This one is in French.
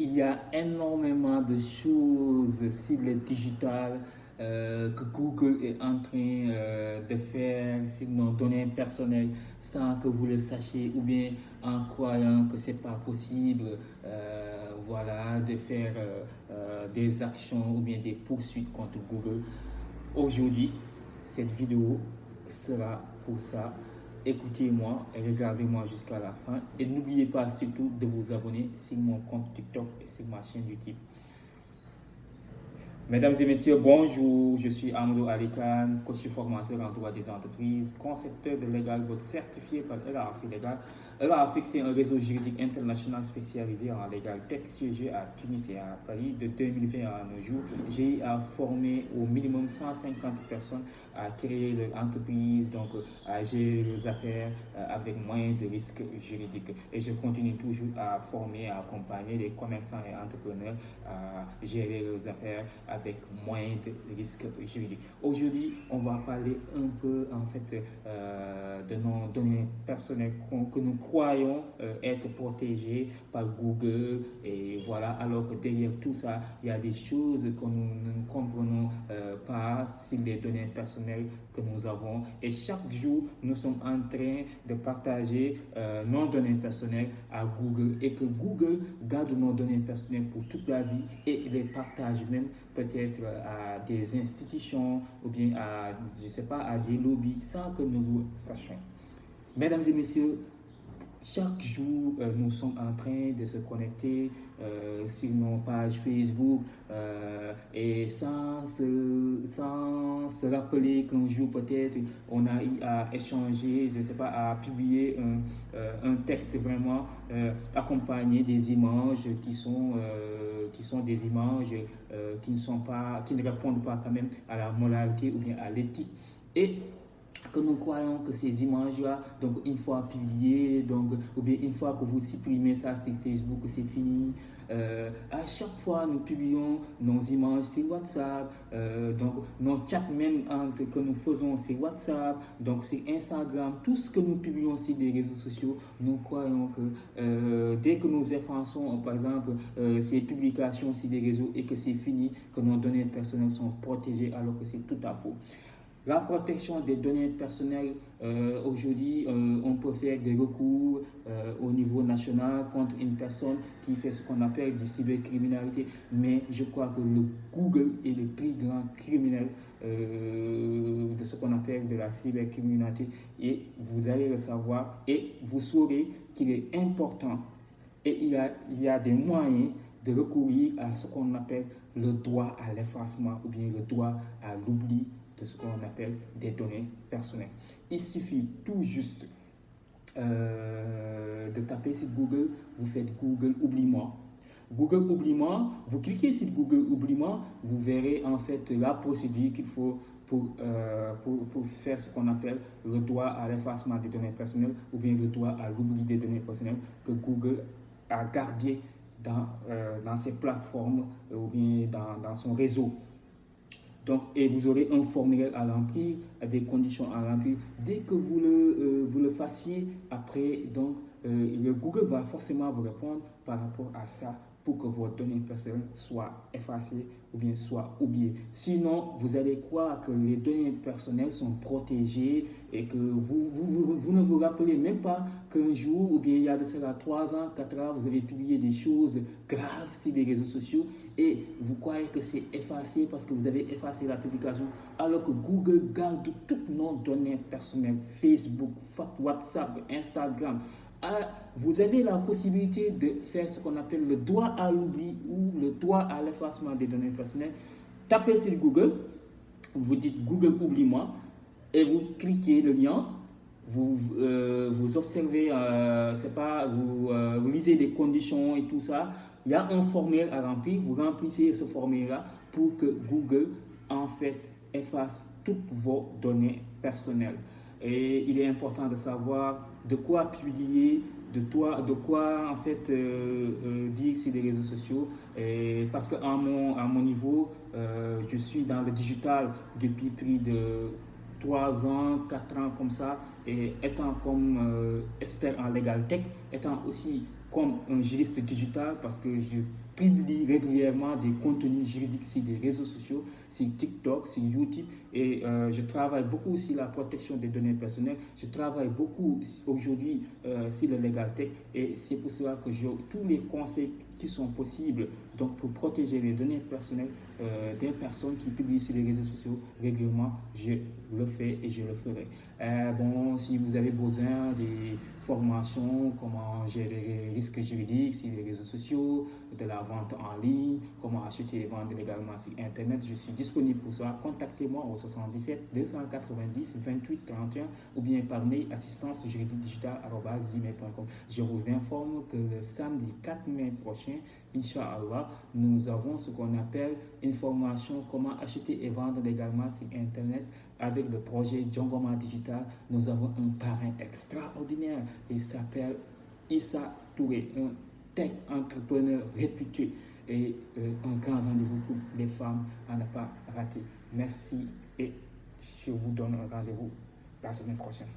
il y a énormément de choses sur le digital que Google est en train de faire sur nos données personnelles sans que vous le sachiez ou bien en croyant que c'est pas possible voilà, de faire des actions ou bien des poursuites contre Google. Aujourd'hui, cette vidéo sera pour ça. Écoutez-moi et regardez-moi jusqu'à la fin. Et n'oubliez pas surtout de vous abonner sur mon compte TikTok et sur ma chaîne YouTube. Mesdames et messieurs, bonjour. Je suis Amadou Alikan, coach et formateur en droit des entreprises, concepteur de Legal Bot certifié par ELAFI Legal. ELAFI, c'est un réseau juridique international spécialisé en Legal Tech, siégé à Tunis et à Paris. De 2020 à nos jours, j'ai formé au minimum 150 personnes à créer leur entreprise, donc à gérer leurs affaires avec moins de risques juridiques. Et je continue toujours à former, à accompagner les commerçants et entrepreneurs à gérer leurs affaires avec moins de risques juridiques. Aujourd'hui, on va parler un peu en fait de nos données personnelles que nous croyons être protégées par Google et voilà, alors que derrière tout ça, il y a des choses que nous ne comprenons pas sur les données personnelles que nous avons et chaque jour, nous sommes en train de partager nos données personnelles à Google et que Google garde nos données personnelles pour toute la vie et les partage même peut-être à des institutions ou bien à, je sais pas, à des lobbies sans que nous le sachions. Mesdames et messieurs, chaque jour, nous sommes en train de se connecter sur nos pages Facebook et sans se rappeler qu'un jour peut-être on a eu à échanger, je ne sais pas, à publier un texte vraiment accompagné des images qui sont des images qui ne répondent pas quand même à la moralité ou bien à l'éthique. Et que nous croyons que ces images-là, donc une fois publiées, donc, ou bien une fois que vous supprimez ça sur Facebook, c'est fini. À chaque fois, nous publions nos images sur WhatsApp, donc nos chats même que nous faisons sur WhatsApp, donc sur Instagram, tout ce que nous publions sur les réseaux sociaux, nous croyons que dès que nous effaçons, par exemple, ces publications sur les réseaux et que c'est fini, que nos données personnelles sont protégées alors que c'est tout à faux. La protection des données personnelles, aujourd'hui, on peut faire des recours au niveau national contre une personne qui fait ce qu'on appelle du cybercriminalité. Mais je crois que le Google est le plus grand criminel de ce qu'on appelle de la cybercriminalité. Et vous allez le savoir et vous saurez qu'il est important et il y a des moyens de recourir à ce qu'on appelle le droit à l'effacement ou bien le droit à l'oubli de ce qu'on appelle des données personnelles. Il suffit tout juste de taper sur Google, vous faites Google oublie-moi. Google oublie-moi, vous cliquez sur Google oublie-moi, vous verrez en fait la procédure qu'il faut pour faire ce qu'on appelle le droit à l'effacement des données personnelles ou bien le droit à l'oubli des données personnelles que Google a gardé dans ses plateformes ou bien dans son réseau. Donc, et vous aurez un formulaire à remplir, des conditions à remplir. Dès que vous le fassiez, après, donc, le Google va forcément vous répondre par rapport à ça pour que vos données personnelles soient effacées ou bien soient oubliées. Sinon, vous allez croire que les données personnelles sont protégées et que vous ne vous rappelez même pas qu'un jour, ou bien il y a de cela 3 ans, 4 ans, vous avez publié des choses graves sur les réseaux sociaux et vous croyez que c'est effacé parce que vous avez effacé la publication, alors que Google garde toutes nos données personnelles, Facebook, WhatsApp, Instagram. Vous avez la possibilité de faire ce qu'on appelle le droit à l'oubli ou le droit à l'effacement des données personnelles. Tapez sur Google, vous dites Google oublie-moi et vous cliquez le lien. Vous observez, vous lisez les conditions et tout ça. Il y a un formulaire à remplir. Vous remplissez ce formulaire-là pour que Google en fait efface toutes vos données personnelles. Et il est important de savoir de quoi publier, de quoi en fait dire sur les réseaux sociaux. Et parce qu'à mon niveau, je suis dans le digital depuis plus de 3 ans, 4 ans comme ça, et étant comme expert en legal tech, étant aussi comme un juriste digital parce que je publie régulièrement des contenus juridiques sur les réseaux sociaux, sur TikTok, sur YouTube. Et je travaille beaucoup sur la protection des données personnelles. Je travaille beaucoup aujourd'hui sur le Legal Tech. Et c'est pour cela que j'ai tous les conseils qui sont possibles donc pour protéger les données personnelles des personnes qui publient sur les réseaux sociaux régulièrement. Je le fais et je le ferai. Bon, si vous avez besoin des formations, comment gérer les risques juridiques sur les réseaux sociaux, de la vente en ligne, comment acheter et vendre légalement sur Internet, je suis disponible pour ça. Contactez-moi au 77 290 28 31 ou bien par mail assistance juridique digitale@gmail.com. Je vous informe que le samedi 4 mai prochain, Inch'Allah, nous avons ce qu'on appelle une formation comment acheter et vendre légalement sur Internet avec le projet Jongoma Digital. Nous avons un parrain extraordinaire. Il s'appelle Issa Touré, un tech entrepreneur réputé et un grand rendez-vous pour les femmes à ne pas rater. Merci et je vous donne un rendez-vous la semaine prochaine.